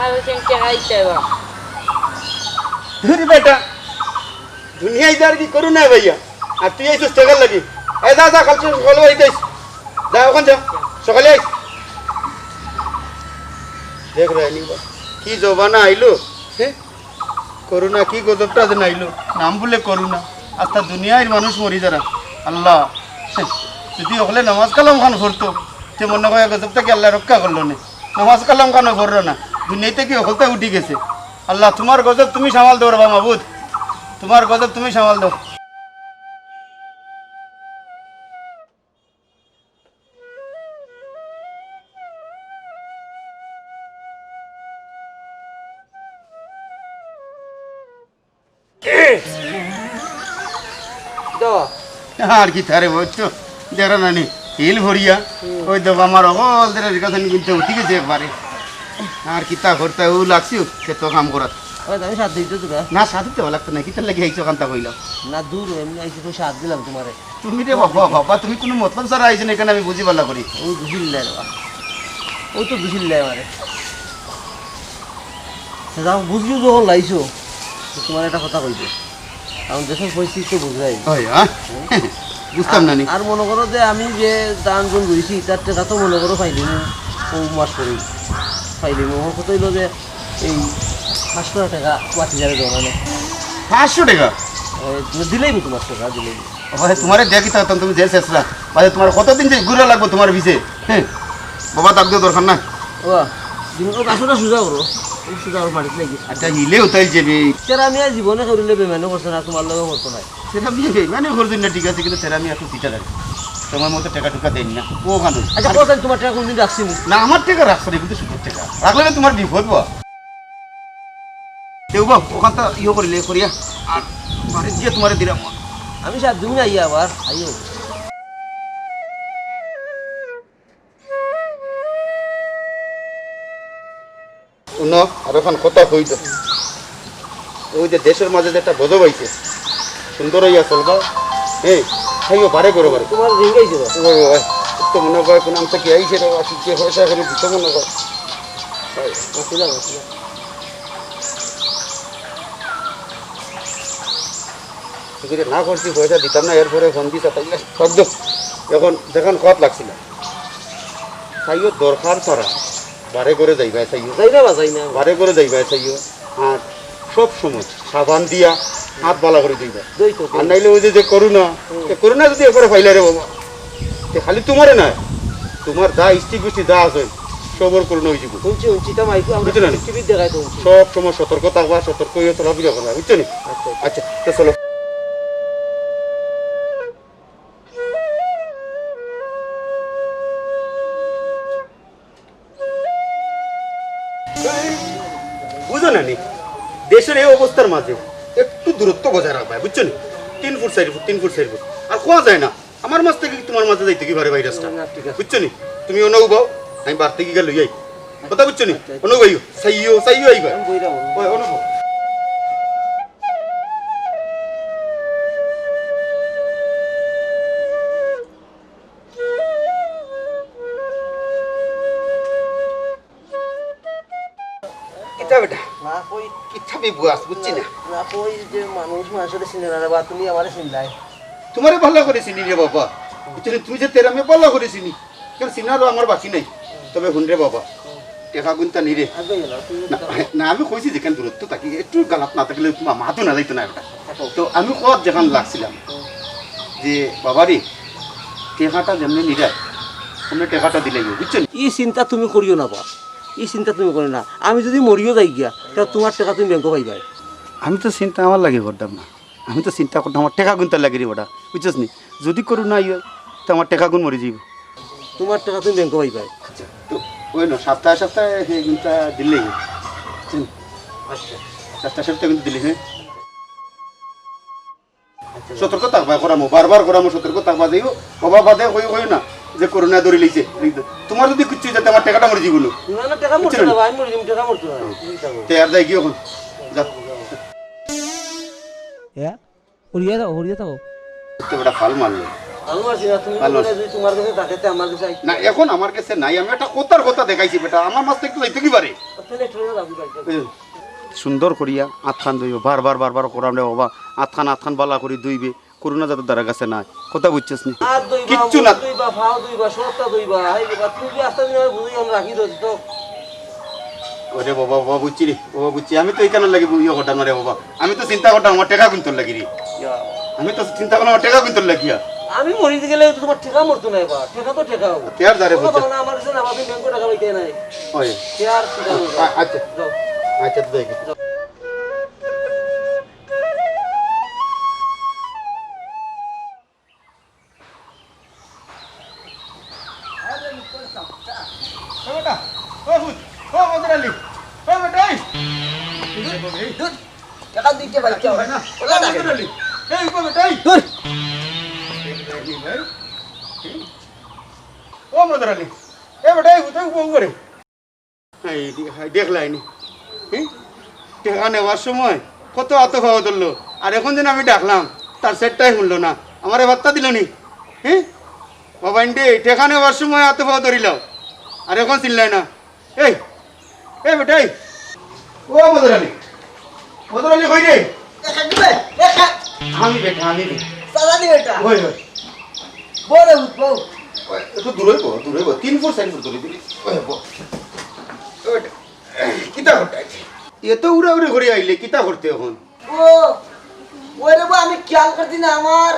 আমার হইছেন টাকাইতে বা ধুরি বেটা দুনিয়ায় যার কি করু না ভাইয়া আর তুই আইছিস টাকার লাগি এই যা যা কাল সকালে বাড়িতে আইস যা ওখান যা সকালে আইস দেখ রে কি জবানা আইলো হ্যাঁ করুণা কি গজবটা যেন আইলো নাম বলে করুণা আস্তা দুনিয়ার মানুষ মরি যারা আল্লাহ যদি ওখানে নামাজ কালাম খান ভরতো সে মনে হয় গজবটাকে আল্লাহ রক্ষা করলো না নামাজ কালাম খানো ভরলো না দুনিয়াতে কি ওখানটা উঠি গেছে আল্লাহ তোমার গজব তুমি সামাল দাও বাবা মাহবুদ তোমার গজব তুমি সামাল দাও আর কি থারে বলছো যারা নানি হিল ভরিয়া ওই দেব আমার অকল দেড় কাছে কিন্তু উঠি গেছে একবারে আর কি তা করতে ও লাগছি সে তো কাম করাত আমি সাথ দিতে তোরা না সাথে তো লাগতো না কি তার লাগে আইছো কান্তা কইলাম না দূর এমনি আইসি তো সাথ দিলাম তোমারে তুমি রে বাবা বাবা তুমি কোনো মতলব ছাড়া আইছো না এখানে আমি বুঝি পারলা করি ও দুশিল্লাই ও তো দুশিল্লাই আমারে যাও বুঝিও যখন লাইছো তোমার একটা কথা কইবে কারণ দেশের পরিস্থিতি তো বুঝাই হয় হ্যাঁ বুঝতাম না নি আর মনে করো যে আমি যে দান গুণ করেছি তার টাকা তো মনে করো পাইলি ও মাস করি পাইলি আমার কত হইলো যে এই 500 টাকা বাতি যাবে দেওয়া মানে 500 টাকা দিলেই তোমার টাকা দিলেই ওহে তোমারে দেখি তো তুমি যে শেষরা মানে তোমার কতদিন যে ঘুরে লাগবে তোমার ভিসে হ্যাঁ বাবা তাক দিও দরকার না ও দিন তো কাছটা সুজা করো সুজা আর বাড়িতে লাগি আচ্ছা হিলে উতাই যাবে সেটা আমি আর জীবনে করিলে বেমানো করছে না তোমার লগে করতো না সেটা বিয়ে মানে করছেন না ঠিক আছে কিন্তু সেটা আমি একটু চিটা রাখি তোমার মতো টাকা টুকা দেন না ও ভালো আচ্ছা কোথায় তোমার টাকা কোনদিন রাখছি না আমার টাকা রাখছো না কিন্তু সুদের টাকা রাখলে না তোমার বিপদ বা দেব ওখান তো ইয়ে করিলে করিয়া আর বাড়ি দিয়ে তোমার দিলাম আমি সাত দিন আইয়া আবার আইও শুনো আর এখন কথা হইতো ওই যে দেশের মাঝে যে একটা গজব আইছে সুন্দর হইয়া চলবা হ্যাঁ খাইও বারে করো বারে তোমার রিঙ্গাই দিল তো মনে হয় কোন নাম থেকে আইছে রে আসি কে পয়সা করে দিতে মনে হয় আসিলাম যদি না করছি পয়সা দিতাম না এরপরে ফোন দিস তাইলে শব্দ এখন দেখুন কত লাগছিল চাইও দরকার ছাড়া বারে করে যাইবা চাইও যাই না বা যাই না বারে করে যাইবা চাইও আর সব সময় সাবান দিয়া হাত বালা করে দিবা দই তো আর নাইলে ওই যে করুণা করুণা যদি একবারে ফাইলা রে বাবা খালি তোমারে না তোমার যা ইষ্টি গোষ্ঠী যা আছে সবর করুণা হয়ে যাবো শুনছি শুনছি তা মাইকু আমরা টিভির দেখাই তো সব সময় সতর্ক থাকবা সতর্ক হয়ে চলাফেরা করবা বুঝছো নি আচ্ছা তো চলো বুঝো না নি দেশের এই অবস্থার মাঝে একটু দূরত্ব বজায় রাখবা বুঝছো নি 3 ফুট 4 ফুট 3 ফুট 4 ফুট আর কোয়া যায় না আমার মাছ থেকে তোমার মাঝে যাইতে কি পারে ভাইরাসটা বুঝছো নি তুমি অনুভব আমি বার থেকে গেল যাই কথা বুঝছো নি অনুভব সাইও সাইও আইবা ওই অনুভব কিতা বেটা না কই কিতা বিবুয়াস বুঝছি না না কই যে মানুষ মানুষের চিনে না বা তুমি আমারে চিনলাই তোমারে ভালো করে চিনি রে বাবা বুঝছো তুই যে তেরা আমি ভালো করে চিনি কেন চিনারও আমার বাকি নাই তবে হুন রে বাবা টেকা গুনতা নিরে না আমি কইছি যেখানে দূরত্ব থাকি একটু গালাত না থাকলে তোমার মাথো না যাইতো না এটা তো আমি কত যেখানে লাগছিলাম যে বাবা রে টেকাটা যেমনি নিরায় তুমি টেকাটা দিলে বুঝছো ই চিন্তা তুমি করিও না বা ই চিন্তা তুমি করি না আমি যদি মরিও যাই গিয়া তা তোমার টাকা তুমি ব্যাংক পাইবাই আমি তো চিন্তা আমার লাগে করতাম না আমি তো চিন্তা করতাম আমার টেকা গুনতে লাগে রে ওটা বুঝছিস নি যদি করু না ইয়ে তো আমার টেকা গুণ মরে যাইব তোমার টাকা তুমি ব্যাংক পাইবাই আচ্ছা তো ওই না সপ্তাহে সপ্তাহে সেই গুণটা দিলেই আচ্ছা সপ্তাহে কিন্তু দিলে হ্যাঁ সতর্ক থাকবা করামো বারবার করামো সতর্ক থাকবা যাইও বাবা বাদে কই না যে করোনা ধরে লইছে তোমার যদি কিচ্ছু যাতে আমার টাকাটা মরে যাইব না না টাকা মরতে না আমি মরে যাই টাকা মরতে না তে আর যাই কি এখন যা হ্যাঁ হরিয়া দাও তো বড় ফাল মারলো আমি মারছি না, তুমি ভালো বলে যদি তোমার কাছে থাকে তে আমার কাছে না এখন আমার কাছে নাই, আমি একটা কথার কথা দেখাইছি বেটা, আমার মাছ তো একটু যাইতে কি পারে। তাহলে ট্রেনে যাবি বাড়িতে। সুন্দর করিয়া আতখান ধুইব, বারবার করাম রে বাবা, আতখান বালা করি ধুইবে, করোনা যাতে দ্বারা কাছে নাই, কথা বুঝছিস নি আর দুইবা কিচ্ছু না। দুইবা ফাও দুইবা সবটা দুইবা এই বাবা তুমি কি আস্তে দিন বুঝি আমরা রাখি দছ তো ওরে বাবা বুঝছি রে, বাবা বুঝছি, আমি তো এইখানে লাগি ইয়ে ঘটান রে বাবা, আমি তো চিন্তা করতাম আমার টেকা কিনতে লাগি রে, আমি তো চিন্তা করলাম আমার টেকা কিনতে লাগিয়া। আমি মরিতে গেলে তো তোমার ঠেকা মরতো না এবার, ঠেকা তো ঠেকা হবে কেয়ার দাঁড়ে বুঝছে না আমার কাছে না আমি ব্যাংকে টাকা পাইতে নাই ওই কেয়ার ঠেকা আচ্ছা যাও আচ্ছা তো দেখি বেটা ও বুঝ ও মদরালি ও বেটা টাকা দিতে পাইতে হবে না ওলা না মদরালি এই কো বেটা দূর ও মদরালি এ বেটা এই তুই কোন করে এই দেখলাইনি টাকা নেওয়ার সময় কত আতফাও ধরলো, আর এখন যেন আমি ডাকলাম তার সেটটাই শুনলো না, আমারে বার্তা দিল নি। বাবা ইন্ডে টাকা নেওয়ার সময় আতফাও ধরিলাম আর এখন চিনলাই না। এই এই বেটাই ও মদরালি কই রে? দেখা দিবে দেখা আমি বেটা আমি সাদা দিবে এটা ওই ওই বড় উঠবো একটু দূরে বো 3 ফুট 4 ফুট দূরে দিবি ওই বো ওটা কিতা করতে এত উড়ে ঘুরে আইলে কিতা করতে এখন? ও ওরে বা আমি খেয়াল করছি না আমার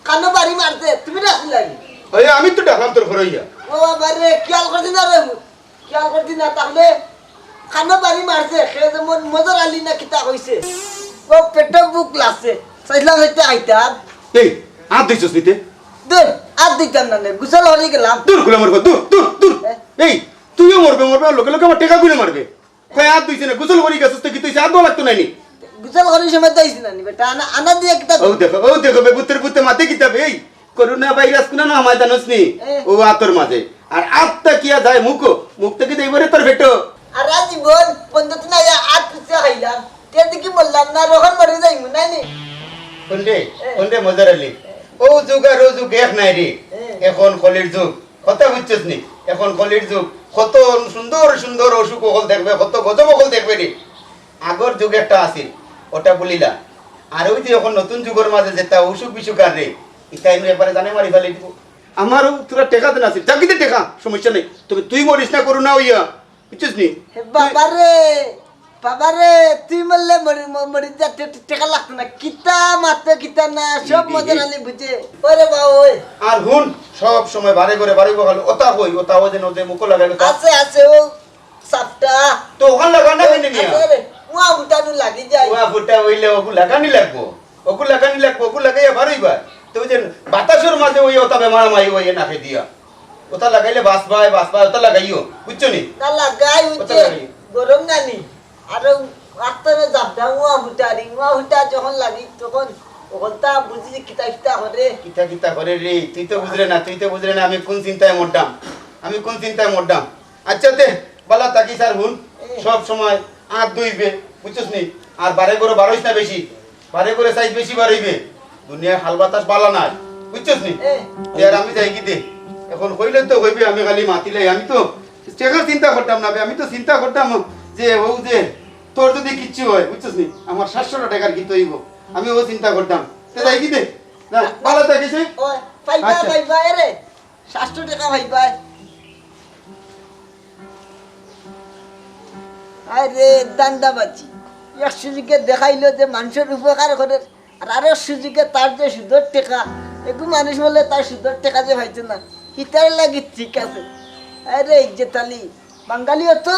কানো বাড়ি মারতে তুমি রাখি লাগি ওই আমি তো ডাকলাম তোর ঘরে ইয়া ও বারে খেয়াল করছি না রে খেয়াল করছি না তাহলে কানো বাড়ি মারছে সে যেমন মজর আলি না কিতা কইছে ও পেট বুক লাগছে সাইলা হইতে আইতাম এই আর দিছস নিতে দূর আর দিতাম না গুছাল হয়ে গেলাম দূর গুলো মারবো দূর এই তুইও মরবে লোকে আমার টেকা গুলো মারবে কই আর দিছ না গোসল করি গেছস তো কি তুই আর দো লাগতো নাইনি গুছাল হওয়ার সময় দাইছি না নি বেটা আনা দিয়ে কিতা ও দেখো বেবুতের পুতে মাতে কিতাবে এই করোনা ভাইরাস কোনা না আমায় জানোস নি ও আতর মাঝে আর আত্মা কিয়া যায় মুখ থেকে দেইবরে তোর ভেটো আর জীবন বন্ধুত না আর পিছে হইলাম তে দেখি বললাম না রোহন মরে যাইমু নাই নি কোনরে মজার আলি ও যুগ আর ও যুগ এক নাই রে, এখন কলির যুগ, কথা বুঝছিস নি? এখন কলির যুগ, কত সুন্দর অসুখ হল দেখবে, কত গজব হল দেখবে রে। আগর যুগ একটা আছিল ওটা বলিলা, আর ওই যে এখন নতুন যুগের মাঝে যেটা অসুখ বিসুখ আর রে ইটা আমি একবারে জানে মারি ফেলে দিব। আমারও তোরা টেকা দেন আছিল, চাকরিতে টেকা সমস্যা নেই, তবে তুই মরিস না করোনা হইয়া, বুঝছিস নি? বাবারে তুই মরলে মরি যা টাকা লাগতো না কিতা মারতে কিতা না সব মজা নালি বুঝে ওরে বাবা ওই আর হুন সব সময় বারে বকাল ওটা ওই যেন ওদের মুখ লাগাইলো আছে ও সাপটা তো ওখান লাগা না কেন নিয়া মুয়া বুটানু লাগি যায় ওয়া ফুটা হইলে ওগু লাগানি লাগবো ওগু লাগাইয়া বারইবা তো ওই যে বাতাসের মাঝে ওই ওটা বেমার মাই ওই নাকে দিয়া ওটা লাগাইলে বাসবাই ওটা লাগাইও বুঝছো নি না লাগাই উঠে গরম গানি আর আত্মরে জাপটা মুয়া হুটা যখন লাগি তখন ওখানটা বুঝি কিতা করে রে তুই তো বুঝলে না আমি কোন চিন্তায় মরডাম আচ্ছা তে বালা তাকি স্যার হুন সব সময় আঁত দুইবে বুঝছস নি আর বারোইস না বেশি সাইজ বেশি বাড়ইবে দুনিয়ার হাল বাতাস বালা নাই বুঝছস নি আর আমি যাই কি দে এখন হইলে তো হইবে আমি খালি মাতিলাই আমি তো চিন্তা করতাম না আমি তো চিন্তা করতাম যে ও যে তোর যদি কিচ্ছু হয় বুঝছস নি আমার 700 টাকার কি তৈব আমি ও চিন্তা করতাম তে যাই কি দে না ভালো থাকিস ওই পাইবা রে 700 টাকা পাইবা আরে দান্দাবাজি এক সুযোগে দেখাইলো যে মানুষের উপকার করে আর আরো সুযোগে তার যে সুদের টাকা একটু মানুষ বলে তার সুদের টাকা যে পাইছে না হিতার লাগি ঠিক আছে আরে যে তালি বাঙালিও তো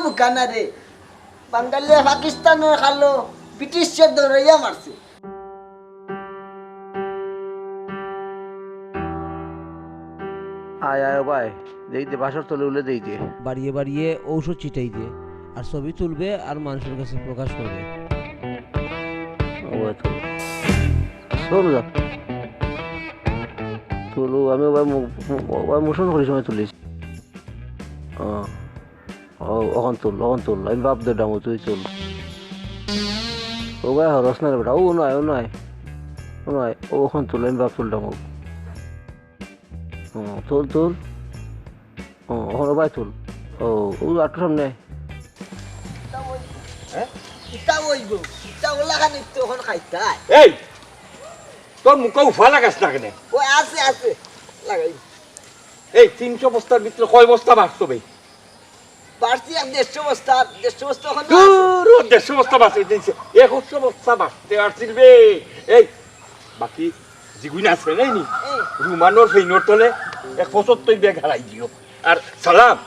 বুকানা রে বাঙালি পাকিস্তানের খালো ব্রিটিশের দৌড়াইয়া মারছে আয় ভাই দেখতে বাসর তলে উলে দেখতে বাড়িয়ে বাড়িয়ে ঔষধ ছিটাই দিয়ে আর ছবি তুলবে আর মানুষের কাছে প্রকাশ করবে তুলু আমি মোশন করি সময় তুলিছি ওখান তুল আমি বাপ দামো তুই চল ও ভাই হরস না বেটা ও নয় নয় ওখান তুলেন বা তুলটা মুখ তুল তুল ওখানে ভাই তুল ও আটটু সামনে ইটা ওইব ইটা ওলা খান তখন খাইতাই এই তোর মুখে উফা লাগাস না কেন ও আছে আছে লাগাই এই 300 বস্তার ভিতরে কয় বস্তা বাঁচতো ভাই পারছি এক 150 বস্তা এখন দূর 150 বস্তা বাঁচতে দিয়েছে 100 বস্তা বাঁচতে আসছিল বে এই বাকি জিগুইন আছে নাই নি রুমানোর ফেইনোর তলে 175 ব্যাগ হারাই দিও আর সালাম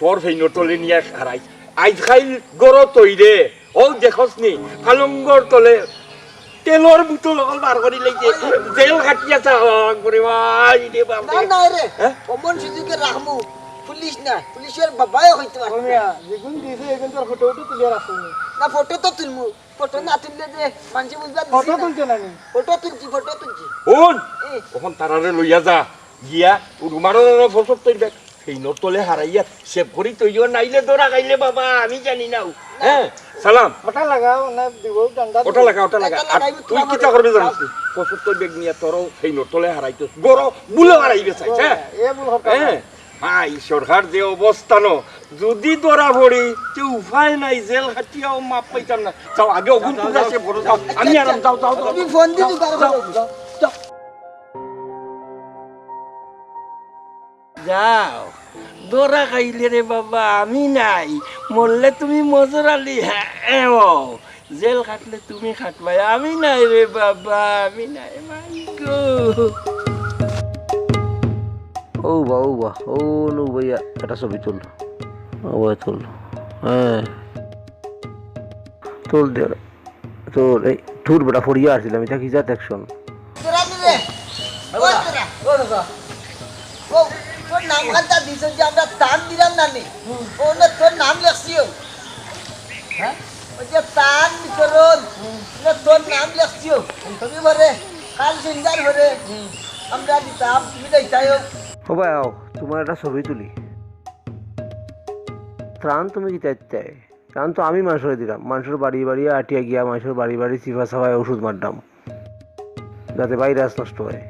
তোর ফেইনোর তলে নিয়ে হারাই আইজ খাইল গড় তৈরে ও দেখস নি ফালঙ্গর তলে তেলর বুতল অকল বার করি লাইছে জেল খাটিয়া চালাং করে ভাই রে বাপ না না রে হ্যাঁ? কমন সুযোগে রাখমু পুলিশ না পুলিশের বাবাও হইতে পারে যেগুন দিয়েছে এখন তোর ফটো তুলে রাখো না ফটো তো তুলমু ফটো না তুললে যে মানুষ বুঝবা ফটো তুলছে না ফটো তুলছি ওন ওখন তারারে লইয়া যা গিয়া রুমানোর 75 ব্যাগ ফেইনোর তলে হারাইয়া সেভ করি তৈও নাইলে দৌড়া গাইলে বাবা আমি জানি না হ্যাঁ সালাম ওটা লাগাও না দিব ডান্ডা ওটা লাগা আর তুই কিটা করবি জানিস 75 ব্যাগ নিয়ে তোর ফেইনোর তলে হারাইতো গড় বুলে হারাইবে চাইছ হ্যাঁ এ বল হ্যাঁ হাই সরকার যে অবস্থান যদি ধরা পড়ি যে উপায় নাই জেল খাটিয়াও মাপ পাইতাম না যাও আগে অগুন পূজা সে বড় যাও আমি আরাম যাও যাও যাও তুমি ফোন দিবি কারো যাও দৌড়া খাইলে রে বাবা আমি নাই মরলে তুমি মজুরালি হ্যাঁ জেল খাটলে তুমি খাটবাই আমি নাই রে বাবা আমি নাই মাইগো ও বা ও নু ভাইয়া একটা ছবি তুল ও ভাই তুল হ্যাঁ তুল দে তোর এই ঠুর বেটা ফরিয়া আসছিলাম এটা কি জাত অ্যাকশন তোরা রে ও তোরা ও তোর নাম কাটা দিছ যে আমরা তান দিলাম না নি ও না তোর নাম লেখছিও হ্যাঁ ও যে তান বিতরণ না তোর নাম লেখছিও তুমি বলে কাল সিঙ্গার বলে আমরা দিতাম তুমি দেখাইও ও ভাই আও তোমার একটা ছবি তুলি ত্রাণ তুমি কি চাইতে ত্রাণ তো আমি মানুষের দিলাম মানুষের বাড়ি বাড়ি আটিয়া গিয়া মানুষের বাড়ি বাড়ি চিপা সাফায় ওষুধ মারলাম যাতে ভাইরাস নষ্ট হয়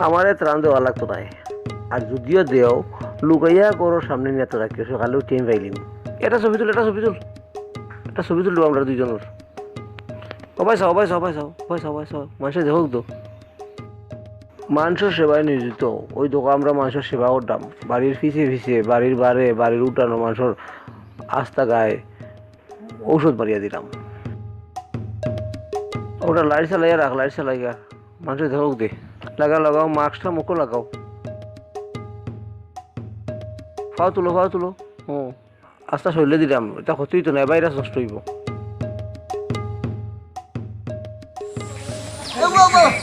আমার ত্রাণ দেওয়া লাগতো তাই আর যদিও দেও লুকাইয়া করো সামনে নিয়ে তো রাখিও সকালেও টেম পাইলিম এটা ছবি তুল এটা ছবি তুল একটা ছবি তুলবো আমরা দুইজনের সবাই চাও সবাই চাও সবাই চাও সবাই চাও সবাই চাও মানুষের দেখুক তো মানুষের সেবায় নিয়োজিত ওই দোকান আমরা মানুষের সেবা করতাম বাড়ির ফিসে বাড়ির বারে বাড়ির উঠানো মানুষের আস্থা গায়ে ঔষধ মারিয়া দিলাম ওটা লাইট চালাইয়া রাখ লাইট চালাইয়া মানুষের দেখুক দে লাগাও মাস্কটা মুখও লাগাও ফাও তুলো আস্তা শরীরে দিলাম এটা ক্ষতিই তো নাই ভাইরাস নষ্ট হইব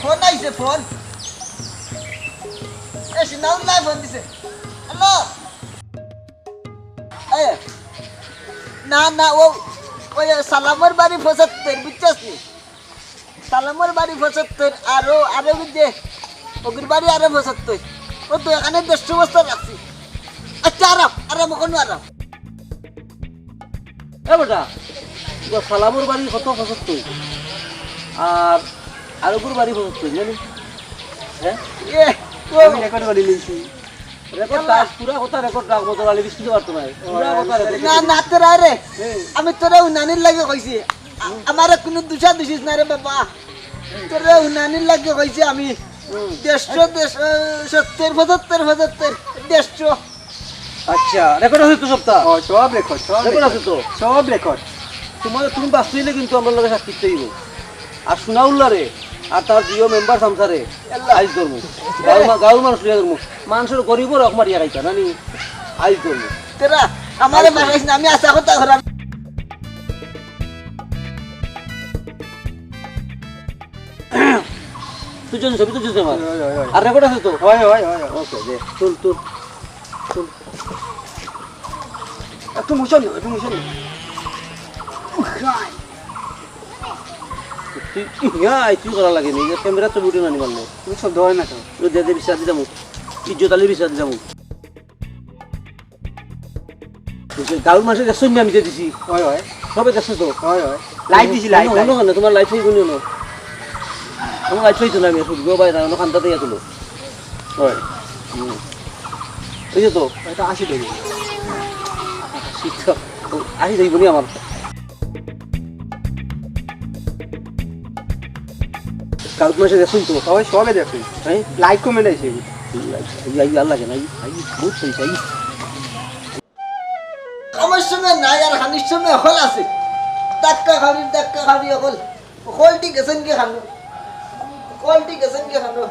ফোন আইছে ফোন এ সিনাউ নাই ফোন দিছে হ্যালো এ না ওই সালামের বাড়ি 75 বুঝছস নি সালামের বাড়ি 75 আরো যে ওগির বাড়ি আরো 75 ও তো এখানে 100 বস্তা রাখছি আচ্ছা আরাম কোন আরাম এ বেটা সালামের বাড়ি কত 75 আর আরোগুর বাড়ি 75 জানি হ্যাঁ এ আমি রেকর্ড করে নিয়েছি রেকর্ড কাজ পুরো কথা রেকর্ড রাখ মতো আলি বিস্কুট পারতো না পুরো কথা রেকর্ড না তোরা রে আমি তোরা উনানির লাগে কইছি আমার কোনো দুষা দুষিস না রে বাবা তোরা উনানির লাগে কইছি আমি 170 আচ্ছা রেকর্ড আছে তো সপ্তাহ সব রেকর্ড রেকর্ড আছে তো সব রেকর্ড তুমি বাঁচলে কিন্তু আমার লগে সাক্ষী দিতে আর শোনাউল্লা রে আর তার প্রিয় মেম্বার সামসারে আইস ধর্ম গাঁর মানুষ লিয়া ধর্ম মানুষের গরিব রক মারিয়া খাইতা নানি আইস ধর্ম তোরা আমারে মারাইস না আমি আশা কথা ঘর তুই জন ছবি তো আমার আর রেকর্ড আছে তো হয় ওকে দে তুল একটু মুশন তুই করা লাগে নি ক্যামেরা ছবি উঠে নানি মারলে তুমি শব্দ হয় না তো দে বিশ্বাস দিতাম ইজ্জত আলী বিশ্বাস দিতাম গাঁর মানুষের দেখছো আমি যে দিছি হয় সবে দেখছো তো লাইট দিছি লাইট তোমার লাইট হয়ে গুনি আমি আজ হইতো না আমি শুধু বাই না খান্তা দিয়ে তুলো হয় এই যে তো এটা 80 দেব শিক্ষা 80 দেব নি আমার কাল মাসে দেখুন তো সবাই সবাই দেখুন হ্যাঁ লাইক কমেন্ট আছে এই আল্লাহ জানে এই বহুত পয়সা এই আমার সঙ্গে নাই আর হানির সঙ্গে হল আছে ধাক্কা খাবি হল হলটি গেছেন কি খানো হলটি গেছেন কি খানো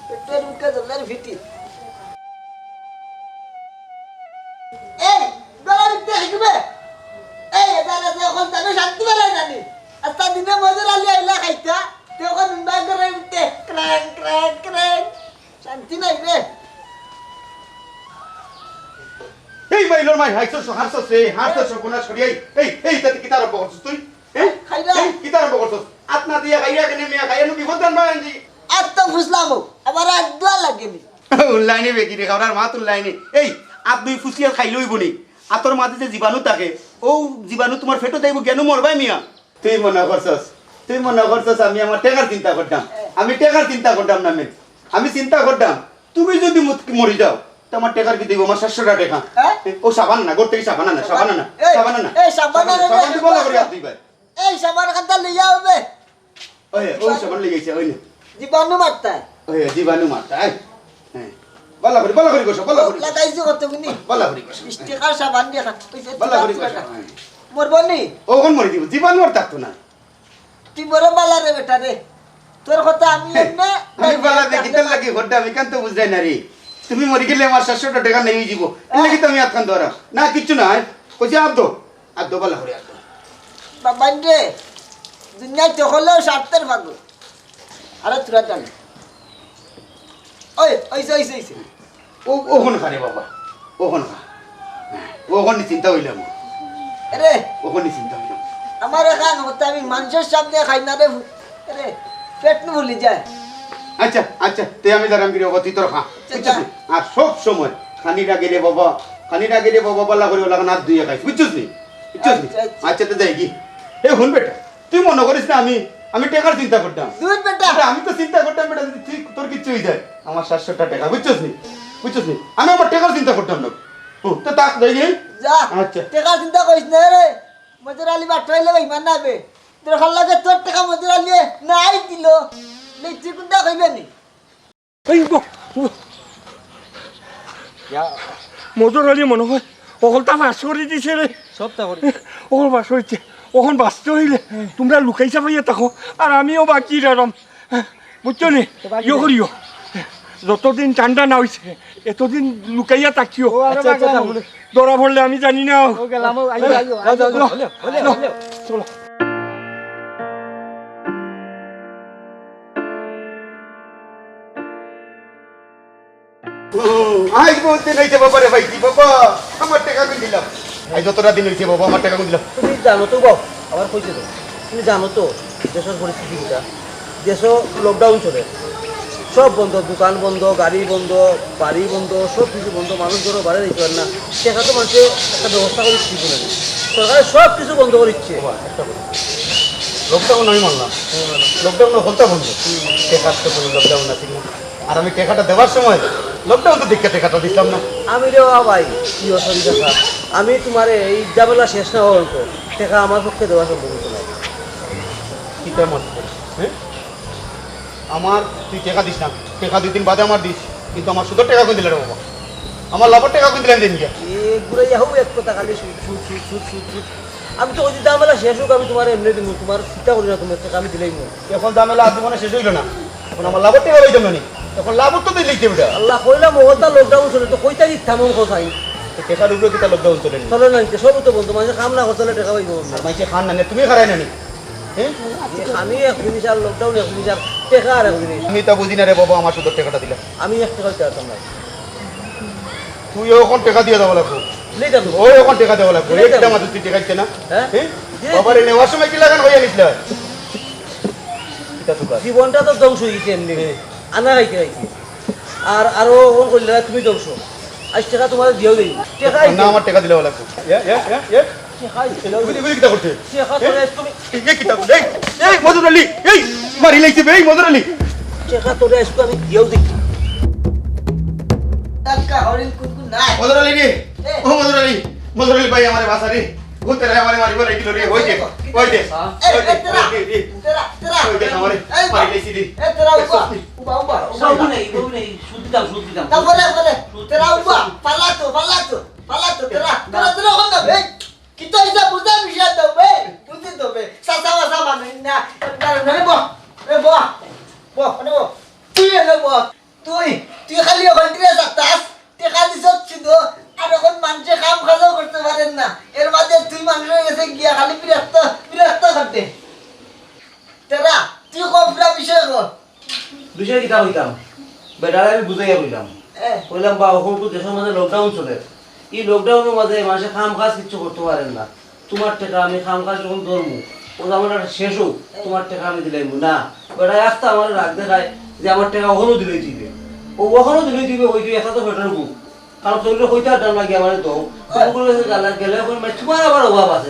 পেটের মুখে জলের ভিটি এই গলার ভিতরে হিকবে এই এদারে এখন তাকে শান্তি বেলায় নানি আস্তা দিনে মজুর আলি আইলা খাইতা তখন বাগরের ভিতরে ক্র্যাক ক্র্যাক ক্র্যাক শান্তি নাই রে এই মাইলর মাই হারছস রে হারছস কোনা ছড়িয়াই এই তাতে কি তার বকছস তুই খাইরা কি তার বকছস আপনা দিয়া খাইরা কেনে মিয়া খাইয়া কি বলতাম বাঙ্গি আর তো ফুসলামো আবার আর দোয়া লাগেনি লাইনে বেকি রে খাওয়ার মা তুল লাইনে এই আপ দুই ফুসিয়া খাইলই বনি আতর মাঝে যে জীবাণু থাকে ও জীবাণু তোমার ফেটো যাইব কেন মরবাই মিয়া তুই মনে করছস আমি আমার টেকার চিন্তা করতাম আমি টেকার চিন্তা করতাম না আমি চিন্তা করতাম তুমি যদি মরি যাও তো আমার টেকার কি দিব আমার 700 টাকা ও সাবান না গোর থেকে সাবান না এই সাবান দিব না করে আপনি ভাই এই সাবান খান্তা লইয়া হবে ও সাবান লেগেছে ওই না জীবাণু মারতা জীবাণু মারতা হ্যাঁ বলা করি গোসো বলা করি লাগাইছো কত গুনি বলা করি গোসো স্টিকার সাবান দিয়ে খাত বলা করি গোসো মরবনি ও কোন মরি দিব জীবাণু আর থাকতো না তুই বড় বালা রে বেটা রে তোর কথা আমি এমনে আমি বলা দেখি তোর লাগি ঘরটা আমি কান তো বুঝাই না রে তুমি মরি গেলে আমার 700 টাকা নেই যাব এর লাগি তো আমি আতকান ধরা না কিচ্ছু না কইছে আব্দো বলা করি আব্দো বাবান রে দুনিয়া চহলেও স্বার্থের ভাগো আরে তুরা জান ওই ওখন খারে বাবা ওখন খা ওখন চিন্তা হইলাম আরে ওখন চিন্তা হইলাম আমার এখান হতে আমি মানুষের সামনে খাই না রে আরে পেট নু ভুলি যায় আচ্ছা তে আমি দাঁড়াম গিয়ে অতি তোর খা বুঝছিস আর সব সময় খানিটা গেলে বাবা বলা করি ওলা না দুইয়া খাইছি বুঝছিস নি আচ্ছা তো যাই কি এ হুন বেটা তুই মনে করিস না আমি টাকার চিন্তা করতাম দুধ বেটা আমি তো চিন্তা করতাম বেটা যদি তুই তোর কিচ্ছু হয়ে যায় আমার 700 টাকা বুঝছিস নি আমি আমার টাকার চিন্তা করতাম না তো তাক দেই যা আচ্ছা টাকা চিন্তা করিস না রে মজুর আলী বাটাইলে ইমান নাবে তোর ভাল লাগে তোর টাকা মজুর আলী নাই দিল লেচি কুন্ডা কইবে নি এই মজুর আলী মনে হয় অকলটা বাস করে দিছে রে সবটা করে অকল বাস হয়েছে ওখান বাঁচতে হইলে তোমরা লুকাইছা পাইয়া থাকো আর আমিও বাকি রাম বুঝছো নি ইয়ে করিও যতদিন ঠান্ডা না হয়েছে এতদিন লুকাইয়া থাকিও ধরা পড়লে আমি জানি না চলো আজ বলতে নাইছে বাবা রে ভাই কি বাবা আমার টাকা কোন দিলাম আজ যতটা দিন হইছে বাবা আমার টাকা কোন দিলাম তুমি জানো তো বাপ আবার কইছে তো তুমি জানো তো দেশের পরিস্থিতিটা দেশ লকডাউন চলে সব বন্ধ দোকান বন্ধ গাড়ি বন্ধ বাড়ি বন্ধ সব কিছু বন্ধ মানুষ ধরো বাড়ি দিতে পারে না সেখানে তো মানুষের একটা ব্যবস্থা করে দিচ্ছে না সরকার সব কিছু বন্ধ করে দিচ্ছে লকডাউন আমি মানলাম লকডাউন হলতা বন্ধ টাকা তো কোনো লকডাউন আছে না আর আমি টাকাটা দেওয়ার সময় লকডাউন তো দেখে টাকাটা দিতাম না আমি রে ভাই কি অসুবিধা স্যার আমি তোমার এই জামেলা শেষ না হওয়ার পর টাকা আমার পক্ষে দেওয়া সম্ভব হতো না কিটা মত হ্যাঁ আমার তুই টাকা দিস না টাকা 2 দিন বাদে আমার দিস কিন্তু আমার সুদের টাকা কোন দিলে রে বাবা আমার লাভের টাকা কোন দিলেন দিন গিয়া ঘুরে যাও এক কথা খালি সুদ আমি তো ওই জামেলা শেষ হোক আমি তোমার এমনি দিব তোমার চিন্তা করি না তোমার টাকা আমি দিলেই না এখন দামেলা আজ জীবনে শেষ হইল না এখন আমার লাভের টাকা হইতাম না এখন লাভ তো দিলেই দেবে আল্লাহ কইলাম ওটা লকডাউন চলে তো কইতা দিতাম মন কথাই টাকার উপরে কিটা লকডাউন চলে চলে না সব তো বন্ধু মানুষ কাম না করতে টাকা পাইব আর মাইকে খান না তুমি খারাই না হ্যাঁ আমি এক জিনিস আর লকডাউন এক জিনিস আর টাকা আর এক জিনিস আমি তো বুঝি না রে বাবা আমার সুদের টাকাটা দিলা আমি এক টাকা চাইতাম না তুই এখন টাকা দিয়ে দেওয়া লাগবো লেটা তো ও এখন টাকা দেওয়া লাগবো একটা মাত্র তুই টাকাইছে না হ্যাঁ বাবার নেওয়ার সময় কি লাগান হইয়া নিছিল এটা তো কাজ জীবনটা তো ধ্বংস হয়ে গেছে এমনি আনা খাইতে খাইতে আর আরো ফোন করলে তুমি ধ্বংস আজ টাকা তোমার দিয়েও দেই টাকা না আমার টাকা দিলে লাগবো টাকা এগুলি কিটা করতে টাকা তুমি এই কিটা এই মজুর আলী এই মারি লাইছে বে মদর আলী টেকা তোরে আজকে আমি দিয়েও দেখি টাকা হরিণ কুকুর নাই মদর আলী রে ও মদর আলী ভাই আমারে বাসা রে ঘুরতে রে আমারে মারিব লাগিল রে ওই দে ওই দে এই তেরা তেরা ওই দে আমারে মারি লাইছি রে এই তেরা উবা বাবু নেই সুদ দিতাম তারপরে তেরা উবা পালাতো তেরা হল বে কি তো এটা বুঝা মিশা দাও বে বুঝতে তো বে সাসা মানে না রে তুই এনে তুই খালি ওখান থেকে যাতাস টেকা দিছ শুধু আর এখন মানুষে কাম খাজাও করতে পারেন না এর মাঝে তুই মানুষের কাছে গিয়া খালি বিরক্ত করতে তেরা তুই কমলা বিষয় কর বিষয় কিতা হইতাম বেটারে আমি বুঝাইয়া কইলাম কইলাম বা এখন তো দেশের মাঝে লকডাউন চলে এই লকডাউনের মাঝে মানুষে কাম কাজ কিছু করতে পারেন না তোমার টাকা আমি কাম কাজ যখন ধরবো ও আমার শেষ হোক তোমার টাকা আমি দিলাম না বেটায় আসতে আমার রাগ দেখায় যে আমার টাকা ওখানেও দিলেই দিবে ও ওখানেও দিলেই দিবে ওই যে একটা তো বেটার বুক কারণ তোর হইতে আর দাম লাগে আমার তো গেলে তোমার আবার অভাব আছে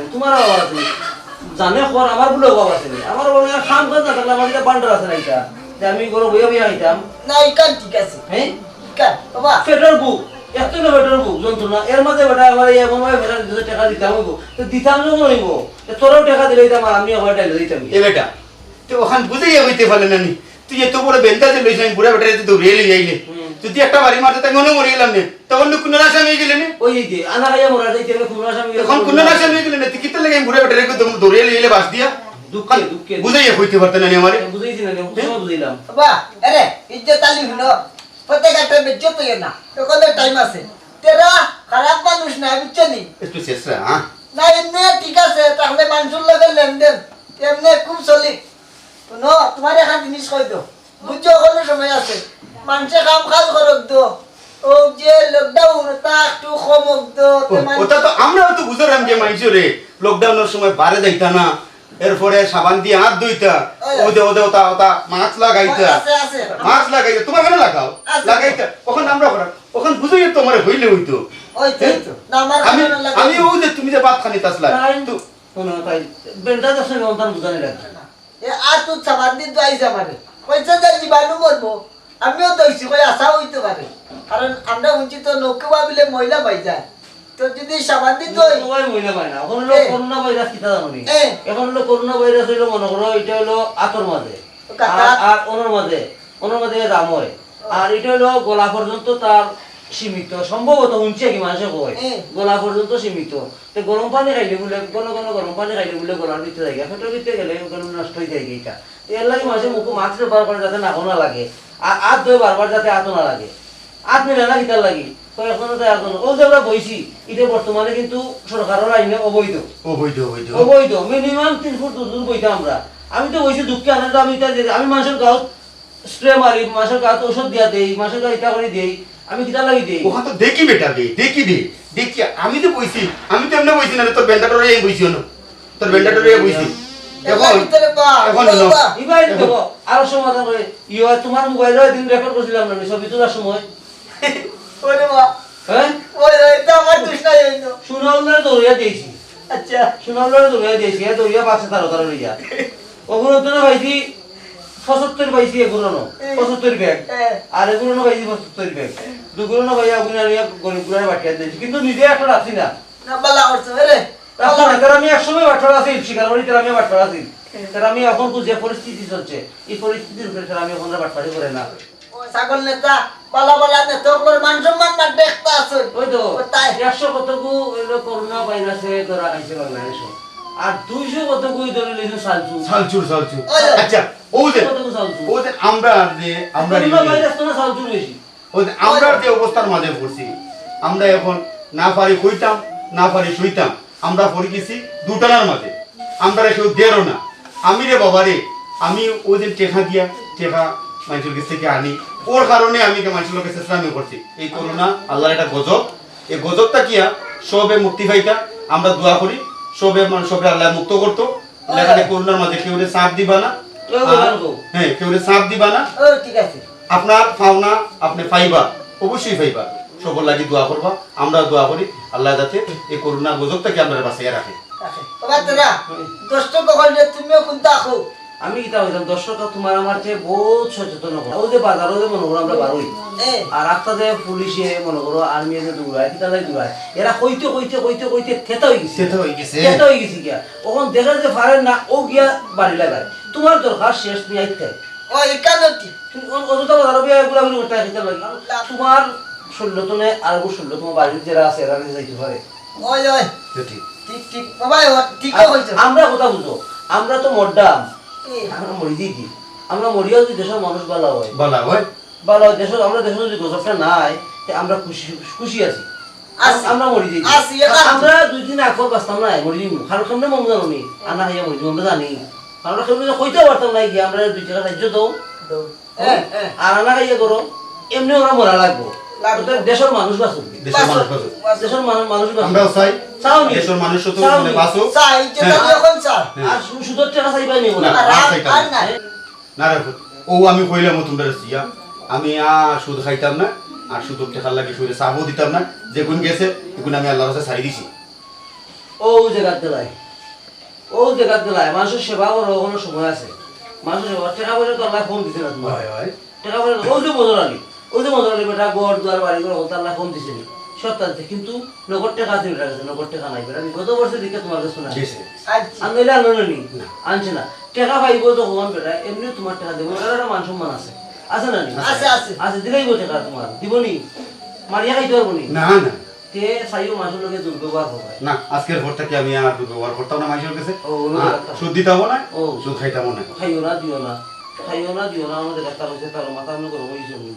জানে খবর আমার বলে অভাব আছে আমার বলে কাম কাজ না থাকলে আমার এটা বান্ডার আছে না এটা যে আমি কোনো বইয়া আইতাম না ইকান ঠিক আছে হ্যাঁ ইকান বাবা পেট্রোল বুক এত না পেট্রোল বুক যন্ত্রণা এর মাঝে বেটা আমার এমন ভাবে ফেরার 200 টাকা দিতাম হইব তো দিতাম যখন হইব তোরাও টাকা দিলে দিতাম আর আমি আমার টাকা দিতাম এ বেটা তুই ওখান বুঝাইয়া হইতে পারলে না নি তুই এত বড় বেন্দা যে লইছ আমি বুড়া বেটারে তুই দৌড়িয়ে লই আইলে যদি একটা বাড়ি মারতে তাই মনে মরে গেলাম নে তখন কোন রাশা হয়ে গেলে নে ওই যে আনা খাইয়া মরা যাইতে কোন আসামি এখন কোন রাশা হয়ে গেলে নে তুই কিতে লাগে বুড়া বেটারে দৌড়িয়ে লই আইলে বাস দিয়া দুঃখে বুঝাইয়া হইতে পারতে না নি আমারে বুঝাইছি না তোমার বুঝাইলাম বাবা আরে ইজ্জত আলী হলো প্রত্যেকটা বেজ্জত হইয়া না ওখানে টাইম আছে তেরা খারাপ মানুষ না বুঝছো নি একটু শেষরা হ্যাঁ না এমনি ঠিক আছে তাহলে মানুষের লগে লেনদেন এমনি খুব চলি শুনো তোমার এখন জিনিস কই দো বুঝছো ওখানে সময় আছে মানুষে কাম কাজ করক দো ও যে লকডাউন তা একটু কম হোক দো ওটা তো আমরাও তো বুঝলাম যে মাইছো রে লকডাউনের সময় বারে যাইতা না এরপরে সাবান দিয়ে হাত ধুইতা ওদে ওটা মাস্ক লাগাইতা আছে মাস্ক লাগাইতা তোমার কেন লাগাও লাগাইতা ওখানে আমরা করা ওখানে বুঝাই তোমার হইলে হইতো ওই তো না আমার আমি ওই যে তুমি যে ভাত খানি তাসলা তো শোনো তাই বেন্টা দশে অন্তর বুঝানি লাগে এ আর তুই সাবান দিন তো আইসা মারে কইছে যে জীবাণু মরবো আমিও দইছি কই আশা হইতে পারে কারণ আমরা উচিত নৌকে ভাবিলে মহিলা পাই যায় তো যদি সাবান দিন তো সবাই মহিলা পায় না এখন হলো করোনা ভাইরাস কিতা জানি এখন হলো করোনা ভাইরাস হইলো মনে করো এটা হলো আতর মাঝে আর ওনার মাঝে দাম হয় আর এটা হলো গলা পর্যন্ত তার সীমিত সম্ভবত উঞ্চে কি মানুষে কয় গলা পর্যন্ত সীমিত তো গরম পানি খাইলে বলে গরম পানি খাইলে বলে গলার ভিতরে যায় পেটের ভিতরে গেলে নষ্ট হয়ে যায় এইটা এর লাগে মাঝে মুখ মাছ ব্যবহার করে যাতে নাকো না লাগে আর হাত ধুয়ে বারবার যাতে হাতও না লাগে হাত মিলে না কিতার লাগে তো এখনো তো এখন ও যে আমরা বইছি এটা বর্তমানে কিন্তু সরকারের আইনে অবৈধ মিনিমাম 3 ফুট দূর বইতাম আমরা আমি তো বইছি দুঃখে আনন্দ আমি মানুষের গাঁত স্প্রে মারি মানুষের গাঁত ওষুধ দিয়া দেই মানুষের গাঁ ইটা করে দেই আমি কিতা লাগি দেই ওখানে তো দেখি বেটা দেখি আমি তো বইছি আমি তো এমনি বইছি না তোর বেন্ডাটরে এই বইছি না তোর বেন্ডাটরে বইছি এখন ইবাই দেব আর সমাধান করে তোমার মোবাইলে দিন রেকর্ড করছিলাম না ছবি তোলার সময় ওরে বাবা হ্যাঁ ওই এটা আমার দুষ্টাই হইতো সুনামদার দৌড়িয়া দিয়েছি আচ্ছা সুনামদার দৌড়িয়া দিয়েছি দৌড়িয়া বাক্সে তার লইয়া ওগুলো তো না পাইছি 75 পাইছি এগুলো 75 ব্যাগ আর এগুলো না পাইছি 75 ব্যাগ দুগুলো না ভাইয়া ওগুলো নিয়ে গরিব গুলার বাটিয়া দিয়েছি কিন্তু নিজে একটা রাখছি না না বালা করছো রে রাখছি না কারণ আমি একসময় বাটরা আছি শিকারবাড়ি তার আমি বাটরা আছি তার আমি এখন যে পরিস্থিতি চলছে এই পরিস্থিতির উপরে তার আমি এখন বাটপাড়ি করে না ছাগল নেতা বালা নেতা ওগুলোর মান সম্মান না দেখতা আছে ওই তো তাই 100 কতকু এলো করোনা ভাইরাসে ধরা আইছে বাংলাদেশে আর 200 কতকু ধরে লইছে সালচুর আচ্ছা ও যে আমরা করোনা ভাইরাস তো না সালচুর বেশি আমরা যে অবস্থার মাঝে পড়ছি আমরা এখন না পারি কইতাম না পারি শুইতাম আমরা পড়ে গেছি দুটানার মাঝে আমরা কেউ দেরও না আমি রে বাবা রে আমি ওই দিন টেকা মানুষের কাছ থেকে আনি ওর কারণে আমি মানুষের লোকের চেষ্টা করছি এই করোনা আল্লাহ একটা গজব এই গজবটা কিয়া সবে মুক্তি পাইতা আমরা দোয়া করি সবে আল্লাহ মুক্ত করতো এখানে করোনার মাঝে কেউ চাপ দিবা না হ্যাঁ কেউ চাপ দিবা না ঠিক আছে আপনার পাওনা আপনি পাইবা অবশ্যই পাইবা সবর লাগি দোয়া করবা আমরা দোয়া করি আল্লাহ যাতে এই করোনা গজবটাকে আমরা বাঁচিয়ে রাখে বাবা তোরা দোস্ত কখন যে তুমিও কোনটা আখো আমি কিতা হইতাম দর্শকরা তোমার আমার চেয়ে বহুত সচেতন হবো ও যে বাজারও যে মনে করো আমরা বারোই এ আর একটা যে পুলিশে মনে করো আর্মি যে দৌড়ায় কিতা যায় দৌড়ায় এরা কইতে কইতে কইতে কইতে থেতা হয়ে গেছে সেটা হয়ে গেছে থেতা হয়ে গেছে গিয়া ওখান দেখা যে পারেন না ও গিয়া বাড়ি লাগায় তোমার দরকার শেষ নিয়ে আইতে ও এখানে ঠিক অযথা বাজারও বিয়া এগুলা বলি করতে আসতে লাগে তোমার ষোলতনে আর 16 তোমার বাড়ির যারা আছে এরা যাইতে পারে ওই ওই ঠিক ঠিক ঠিক বাবা ঠিক হইছে আমরা কথা বুঝো আমরা তো মরডাম এ আমরা মরি দিই আমরা মরিয়াও যদি দেশের মানুষ ভালো হয় বলা হয় ভালো হয় দেশের আমরা দেশের যদি গজবটা নাই তে আমরা খুশি খুশি আছি আছি। আমরা মরি দিই আছি, এবার- আমরা 2 দিন আগর বাঁচতাম না মরি দিই কারণ কেমনে মন জানো নি আনা হাইয়া মরি দিই আমরা জানি আমরা কেমনে কইতে পারতাম না গিয়ে আমরা 2 টাকা রাজ্য দাও এ এ আর আনা খাইয়া করো এমনি ওরা মরা লাগবো লাগবো। তো দেশের মানুষ বাঁচুক দেশের মানুষ বাঁচো। দেশের মানুষ আমরাও বাঁচুক চাই চাওনি দেশের মানুষ তো চাওনি। মানে বাঁচো চাই যেটা যখন চাই আর সুদর টাকা চাইবাই নিব না না। আর আর না না রে ও আমি কইলাম তোমরা সিয়া আমি আর সুদ খাইতাম না আর সুদ টেকার লাগে শরীরে চাবও দিতাম না যেগুন গেছে এগুন আমি আল্লাহর কাছে ছাড়ি দিছি ও জায়গা দিলাই ও জায়গা দিলাই মানুষের সেবা করার কোনো সময় আছে মানুষের সেবা টাকা পয়সা তো আল্লাহ কম দিছে না তোমার টাকা পয়সা ও যে মজুরালি বেটা গড় দুয়ার বাড়ি করে ওটা আল্লাহ কম দিছে নি সত্যান্তে কিন্তু নগদ টাকা আছে বেটার কাছে নগদ টাকা নাই বেটা গত বছর দিকে তোমার কাছে শোনা গেছে আচ্ছা আনলে আনলো নি আনছে না টাকা পাইব যখন বেটা এমনি তোমার টাকা দেবো এটা একটা মান সম্মান আছে আছে না নি আছে আছে আছে দিলেই টাকা তোমার দিবনি মারিয়া খাইতে পারবো নি না না তে চাইও মানুষের লোকে দুর্ব্যবহার হবে না আজকের ভোর থেকে আমি আর ব্যবহার করতাম না মানুষের কাছে ও, আর সুদ দিতামও না ও। সুদ খাইতামও না খাইও না দিও না আমাদের ডাক্তার হয়েছে তার মাথা মনে করো ওই জন্য